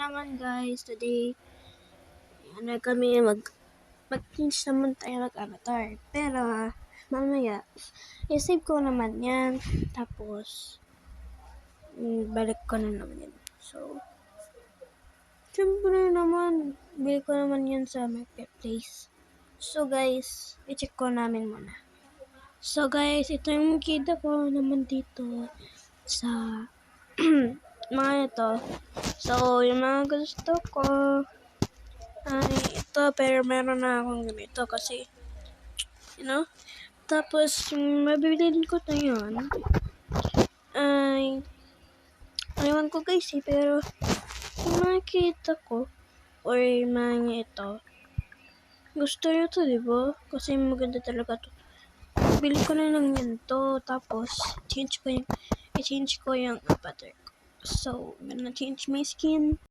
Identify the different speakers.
Speaker 1: Naman guys, today ano kami mag-change naman tayo mag-avatar. Pero mamaya i-save ko naman yan. Tapos balik ko na naman yan. So syempre naman bili ko naman yan sa marketplace. So guys, i-check ko namin muna. So guys, ito yung kita ko naman dito sa mga ito. So yung mga gusto ko ay ito, pero meron na akong ganito kasi tapos yung mabibilin ko na yun ay ewan ko guys pero yung makikita ko or yung mga ito gusto nyo to, diba? Kasi maganda talaga to. Bili ko na lang yan to, tapos i-change ko yung avatar ko. So I'm gonna change my skin.